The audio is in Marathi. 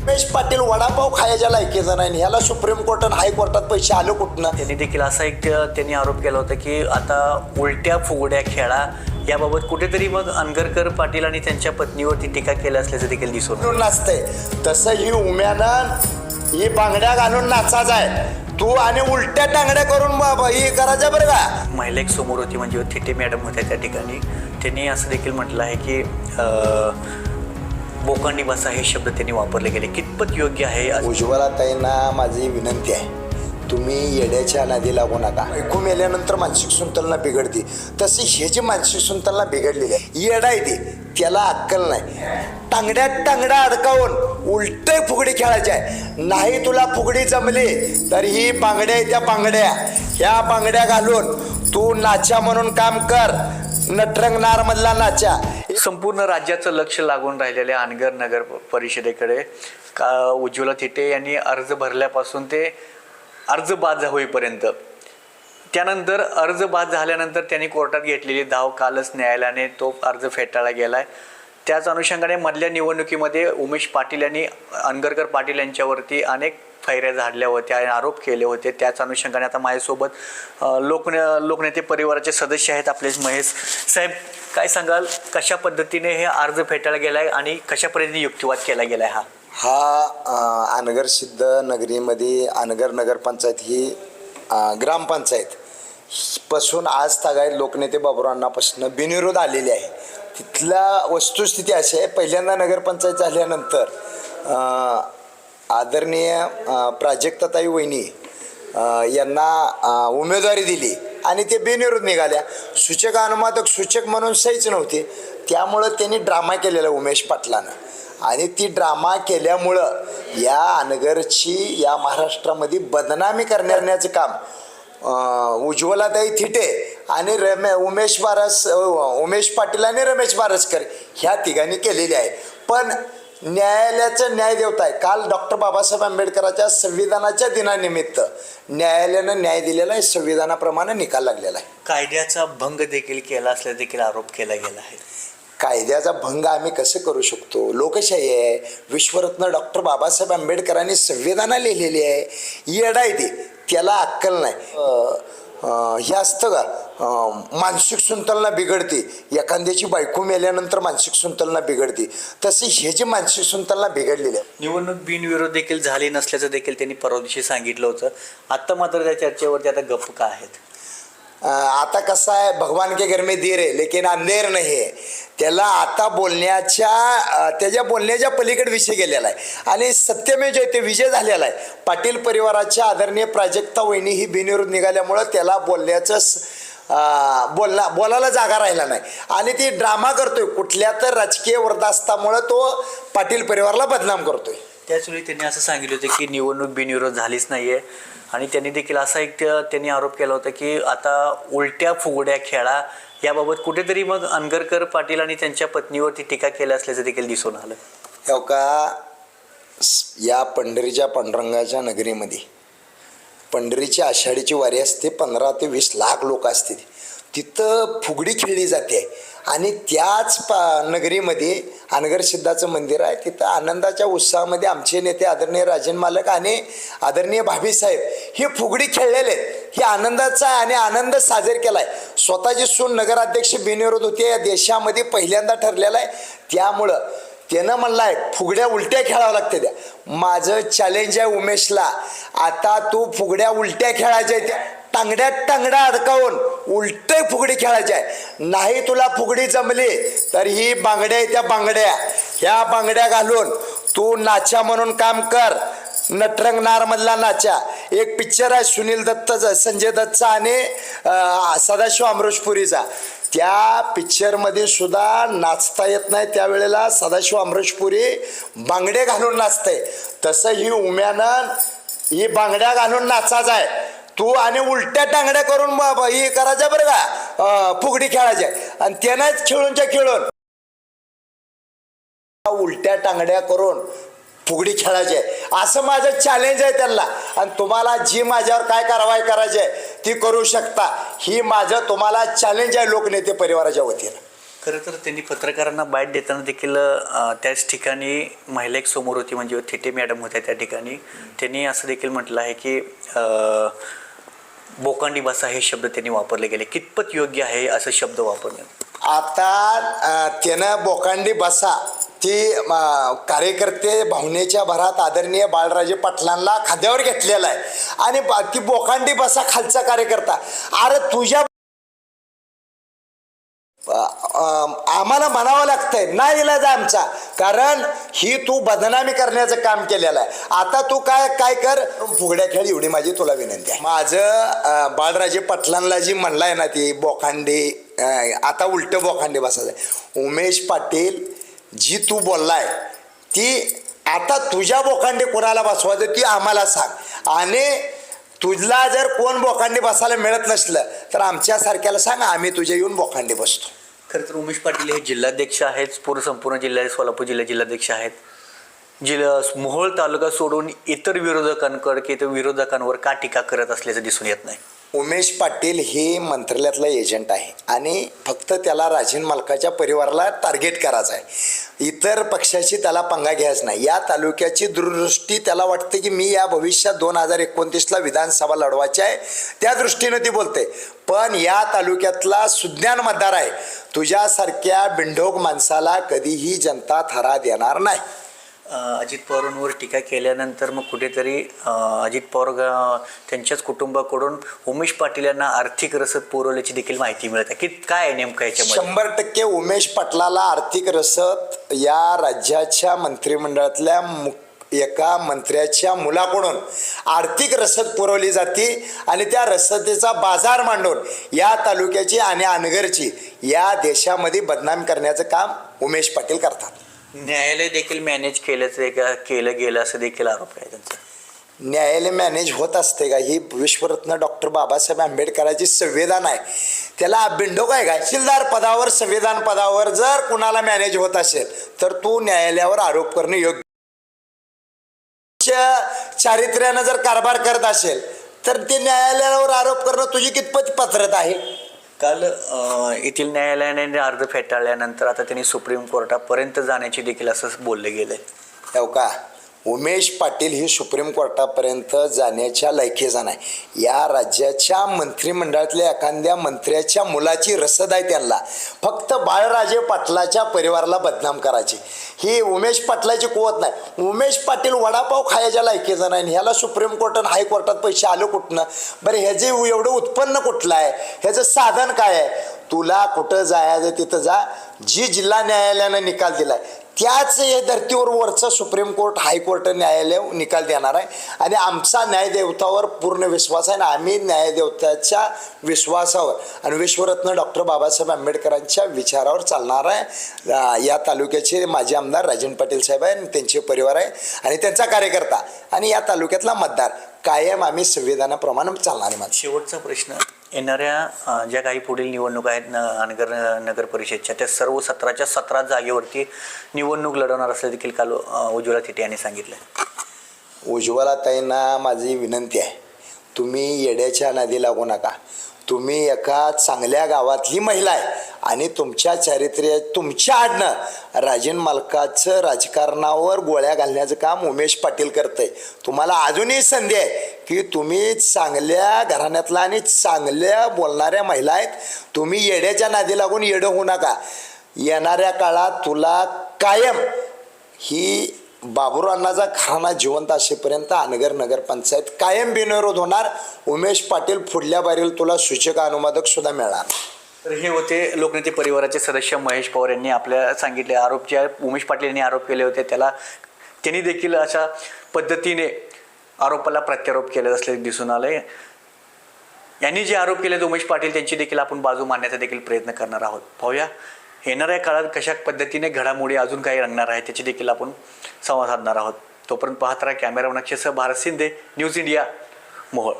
रमेश पाटील वडापाव खायच्या लायकीचा नाही, ह्याला सुप्रीम कोर्ट आणि हायकोर्टात पैसे आले कुठनं? त्यांनी देखील असा एक त्यांनी आरोप केला होता की आता उलट्या फुगड्या खेळा याबाबत कुठेतरी मग अनगरकर पाटील आणि त्यांच्या पत्नीवरती टीका केली असल्याचं देखील दिसून नाचतंय. तसं ही उम्यानं ही बांगड्या घालून नाचाच आहे, तू आणि उलट्या टांगड्या करून ही करायचं बरं का. महिला एक समोर होती म्हणजे थिटे मॅडम होत्या त्या ठिकाणी. त्यांनी असं देखील म्हटलं आहे की बोकांडी बसा हे शब्द त्यांनी वापरले गेले, कितपत योग्य आहे? उज्ज्वला ताईंना माझी विनंती आहे, तुम्ही येड्याच्या नादी लागू नका. ऐकू मेल्यानंतर मानसिक संतुलना बिघडते, तशी ह्याची मानसिक संतुलना बिघडलेली आहे. येडा आहे ती, त्याला अक्कल नाही. टांगड्यात टांगडा अडकावून उलटे फुगडी खेळायची आहे. नाही तुला फुगडी जमली तर ही बांगड्या त्या बांगड्या, ह्या बांगड्या घालून तू नाचा म्हणून काम कर, नटरंग नार मधला नाचा. संपूर्ण राज्याचं लक्ष लागून राहिलेल्या अनगर नगर परिषदेकडे का उज्ज्वला थिटे यांनी अर्ज भरल्यापासून ते अर्ज बाद होईपर्यंत, त्यानंतर अर्ज बाद झाल्यानंतर त्यांनी कोर्टात घेतलेली धाव कालच न्यायालयाने तो अर्ज फेटाळला गेला आहे. त्याच अनुषंगाने मधल्या निवडणुकीमध्ये उमेश पाटील यांनी अनगरकर पाटील यांच्यावरती अनेक फैऱ्या झाडल्या होत्या आणि आरोप केले होते. त्याच अनुषंगाने आता माझ्यासोबत लोकनेते परिवाराचे सदस्य आहेत आपले महेश साहेब. काय सांगाल, कशा पद्धतीने हे अर्ज फेटाळला गेला आहे आणि कशा पद्धतीने युक्तिवाद केला गेला आहे? हा अनगर सिद्ध नगरीमध्ये अनगर नगरपंचायत ही ग्रामपंचायत पासून आज तागायत लोकनेते बाबुरावांपासून बिनविरोध आलेले आहे. तिथला वस्तुस्थिती अशी आहे, पहिल्यांदा नगरपंचायत झाल्यानंतर आदरणीय प्राजक्ताताई वहिनी यांना उमेदवारी दिली आणि ते बिनविरोध निघाल्या. सूचक अनुवादक सूचक म्हणून सहीच नव्हते, त्यामुळं त्यांनी ड्रामा केलेला उमेश पाटलानं आणि ती ड्रामा केल्यामुळं या अनगरची या महाराष्ट्रामध्ये बदनामी करण्याचं काम उज्ज्वलाताई थिटे आणि उमेश पाटील आणि रमेश बारसकर ह्या तिघांनी केलेली आहे. पण न्यायालयाचं न्याय देवता आहे. काल डॉक्टर बाबासाहेब आंबेडकरांच्या संविधानाच्या दिनानिमित्त न्यायालयानं न्याय दिलेला आहे, संविधानाप्रमाणे निकाल लागलेला आहे. कायद्याचा भंग देखील केला असल्याचा देखील आरोप केला गेला आहे. कायद्याचा भंग आम्ही कसं करू शकतो? लोकशाही आहे, विश्वरत्न डॉक्टर बाबासाहेब आंबेडकरांनी संविधान लिहिलेली आहे. येडा आहे ती, त्याला अक्कल नाही. हे असतं का, मानसिक संतुलना बिघडते. एखाद्याची बायको मेल्यानंतर मानसिक संतुलना बिघडते, तशी ह्याची मानसिक संतुलना बिघडलेली आहे. निवडणूक बिनविरोध देखील झाली नसल्याचं देखील त्यांनी परवा दिवशी सांगितलं होतं. आत्ता मात्र त्या चर्चेवरती आता गप्प का आहेत? आता कसं आहे, भगवान के घर में देर है लेकिन अंधेर नाही आहे. त्याला आता त्याच्या बोलण्याच्या पलीकडे विषय गेलेला आहे आणि सत्यमेव जयते विजय झालेला आहे. पाटील परिवाराच्या आदरणीय प्राजक्ता वहिनी ही बिनविरोध निघाल्यामुळं त्याला बोलायला जागा राहिला नाही आणि ती ड्रामा करतोय. कुठल्या तर राजकीय वरदास्तामुळं तो पाटील परिवाराला बदनाम करतोय. त्याचवेळी त्यांनी असं सांगितलं होतं की निवडणूक बिनविरोध झालीच नाही आहे आणि त्यांनी देखील असा एक त्यांनी आरोप केला होता की आता उलट्या फुगड्या खेळा याबाबत कुठेतरी मग अनगरकर पाटील आणि त्यांच्या पत्नीवरती टीका केली असल्याचं देखील दिसून आलं. हो का, या पंढरीच्या पांडुरंगाच्या नगरीमध्ये पंढरीची आषाढीची वारी असते, 15 ते 20 लाख लोक असते. तिथं फुगडी खेळली जाते आणि त्याच नगरीमध्ये अनगर सिद्धाचं मंदिर आहे. तिथं आनंदाच्या उत्साहामध्ये आमचे नेते आदरणीय राजन मालक आणि आदरणीय भाभीसाहेब हे फुगडी खेळलेले आहेत. हे आनंदाचा आहे आणि आनंद साजरा केला आहे. स्वतःची सून नगराध्यक्ष बिनविरोध होते, या देशामध्ये पहिल्यांदा ठरलेला आहे. त्यामुळं त्यानं म्हणलं आहे फुगड्या उलट्या खेळावं लागते. त्या माझं चॅलेंज आहे उमेशला, आता तू फुगड्या उलट्या खेळायच्या त्या टांगड्यात टांगडा अडकावून उलटे फुगडी खेळायची आहे. नाही तुला फुगडी जमली तर ही बांगड्या त्या बांगड्या, ह्या बांगड्या घालून तू नाचा म्हणून काम कर, नटरंग नार मधला नाचा. एक पिक्चर आहे सुनील दत्तचा, संजय दत्तचा आणि सदाशिव अमरीशपुरीचा. त्या पिक्चरमध्ये सुद्धा नाचता येत नाही, त्यावेळेला सदाशिव अमरीशपुरी बांगडे घालून नाचते. तसं ही उम्यानं ही बांगड्या घालून नाचाच आहे, तू आणि उलट्या टांगड्या करून ही करायच्या बरं का, फुगडी खेळायच्या आणि त्यानंच खेळून उलट्या टांगड्या करून फुगडी खेळायची असं माझं चॅलेंज आहे त्यांना. आणि तुम्हाला जी माझ्यावर काय कारवाई करायची आहे ती करू शकता. ही माझं तुम्हाला चॅलेंज आहे लोकनेते परिवाराच्या वतीनं. खरं तर त्यांनी पत्रकारांना बाईट देताना देखील त्याच ठिकाणी महिला एक समोर होती, म्हणजे थिटे मॅडम होत्या त्या ठिकाणी. त्यांनी असं देखील म्हटलं आहे की बोकांडी बसा हे शब्द त्यांनी वापरले गेले. कितपत योग्य आहे असं शब्द वापरणे? आता त्यानं बोकांडी बसा ती कार्यकर्ते भावनेच्या भरात आदरणीय बाळराजे पाटलांना खांद्यावर घेतलेला आहे आणि ती बोकांडी बसा खालचा कार्यकर्ता. अरे तुझ्या आम्हाला म्हणावं लागतंय, नाही इलाज आमचा, कारण ही तू बदनामी करण्याचं काम केलेलं आहे. आता तू काय कर, फुगड्या खेळ एवढी माझी तुला विनंती आहे. माझं बाळराजे पाटलांना जी म्हणलाय ना ती बोकांडी, आता उलट बोकांडी बसायचं. उमेश पाटील जी तू बोललाय ती आता तुझ्या बोकांडी कोणाला बसवायचं ती आम्हाला सांग, आणि तुझला जर कोण बोकांडी बसायला मिळत नसलं तर आमच्यासारख्याला सांग, आम्ही तुझ्या येऊन बोकांडी बसतो. खरं तर उमेश पाटील हे जिल्हाध्यक्ष आहेत, संपूर्ण जिल्ह्यात सोलापूर जिल्हाध्यक्ष आहेत. मोहोळ तालुका सोडून इतर विरोधकांवर का टीका करत असल्याचं दिसून येत नाही? उमेश पाटील हे मंत्रालयातला एजंट आहे आणि फक्त त्याला राजन मालकाच्या परिवाराला टार्गेट करायचं आहे. इतर पक्षाची त्याला पंगा घ्यायचा नाही. या तालुक्याची दूरदृष्टी त्याला वाटते की मी या भविष्यात 2029ला विधानसभा लढवायची आहे, त्या दृष्टीनं ती बोलते. पण या तालुक्यातला सुज्ञान मतदार आहे. तुझ्यासारख्या बिंढोक माणसाला कधीही जनता थरा देणार नाही. अजित पवारांवर टीका केल्यानंतर मग कुठेतरी अजित पवार त्यांच्याच कुटुंबाकडून उमेश पाटील यांना आर्थिक रसद पुरवल्याची देखील माहिती मिळते की काय नेमकं याच्यामध्ये? 100% उमेश पाटलाला आर्थिक रसद या राज्याच्या मंत्रिमंडळातल्या एका मंत्र्याच्या मुलाकडून आर्थिक रसद पुरवली जाते आणि त्या रसदेचा बाजार मांडून या तालुक्याची आणि अनगरची या देशामध्ये बदनाम करण्याचं काम उमेश पाटील करतात. न्यायालय देखील मॅनेज केलं गेलं असं देखील आरोप आहे त्यांचा. न्यायालय मॅनेज होत असते का? ही विश्वरत्न डॉक्टर बाबासाहेब आंबेडकरांची संविधान आहे. त्याला बिंडोक आहे का? तहसीलदार पदावर, संविधान पदावर जर कुणाला मॅनेज होत असेल तर तू न्यायालयावर आरोप करणे योग्य. चारित्र्यानं जर कारभार करत असेल तर ते न्यायालयावर आरोप करणं तुझी कितपत पात्रता आहे? काल येथील न्यायालयाने अर्ज फेटाळल्यानंतर आता त्यांनी सुप्रीम कोर्टापर्यंत जाण्याची देखील असं बोलले गेले. हो का? उमेश पाटील ही सुप्रीम कोर्टापर्यंत जाण्याच्या लायकीचा नाही. या राज्याच्या मंत्रिमंडळातल्या एखाद्या मंत्र्याच्या मुलाची रसद आहे त्यांना. फक्त बाळराजे पाटलाच्या परिवाराला बदनाम करायची ही उमेश पाटलाची कुवत नाही. उमेश पाटील वडापाव खायच्या लायकीचा नाही. ह्याला सुप्रीम कोर्ट आणि हायकोर्टात पैसे आले कुठनं? बरं, ह्याचे एवढं उत्पन्न कुठलं आहे? ह्याचं साधन काय आहे? तुला कुठं जायचं तिथं जा. जी जिल्हा न्यायालयानं निकाल दिलाय त्याच या धर्तीवर वरचं सुप्रीम कोर्ट, हायकोर्ट, न्यायालय निकाल देणार आहे. आणि आमचा न्यायदेवतावर पूर्ण विश्वास आहे ना. आम्ही न्यायदेवताच्या विश्वासावर आणि विश्वरत्न डॉक्टर बाबासाहेब आंबेडकरांच्या विचारावर चालणार आहे. या तालुक्याचे माजी आमदार राजन पाटील साहेब आहे आणि त्यांचे परिवार आहे आणि त्यांचा कार्यकर्ता आणि या तालुक्यातला मतदार कायम आम्ही संविधानाप्रमाणे चालणार आहे. शेवटचा प्रश्न, येणाऱ्या ज्या काही पुढील निवडणुका आहेत अनगर नगर परिषदच्या, त्या सर्व 17च्या 17 जागेवरती निवडणूक लढवणार असं देखील काल उज्ज्वला थिटे यांनी सांगितलं. उज्ज्वलाताईंना माझी विनंती आहे, तुम्ही येड्याच्या नादी लागू नका. तुम्ही एका चांगल्या गावातली महिला आहे आणि तुमच्या चारित्र्य, तुमच्या आडनं राजन मालकाचं राजकारणावर गोळ्या घालण्याचं काम उमेश पाटील करतंय. तुम्हाला अजूनही संधी आहे की तुम्ही चांगल्या घराण्यातला आणि चांगल्या बोलणाऱ्या महिला आहेत. तुम्ही येड्याच्या नादी लागून येडं होऊ नका. येणाऱ्या काळात तुला कायम ही बाबुरावांचा घराणा जिवंत असेपर्यंत अनगर नगरपंचायत कायम बिनविरोध होणार. उमेश पाटील पुढल्या बारील तुला सूचक अनुवादक सुद्धा मिळणार. तर हे होते लोकनेते परिवाराचे सदस्य महेश पवार यांनी आपल्या सांगितले आरोप जे उमेश पाटील यांनी आरोप केले होते त्यांनी देखील अशा पद्धतीने आरोपाला प्रत्यारोप केले असल्याचे दिसून आले. यांनी जे आरोप केले उमेश पाटील त्यांची देखील आपण बाजू मांडण्याचा देखील प्रयत्न करणार आहोत. पाहूया येणाऱ्या काळात कशा पद्धतीने घडामोडी अजून काही रंगणार आहे त्याची देखील आपण संवाद साधणार आहोत. तोपर्यंत पाहत राहा. कॅमेरा नक्षेसह भारत शिंदे, न्यूज इंडिया, मोहोळ.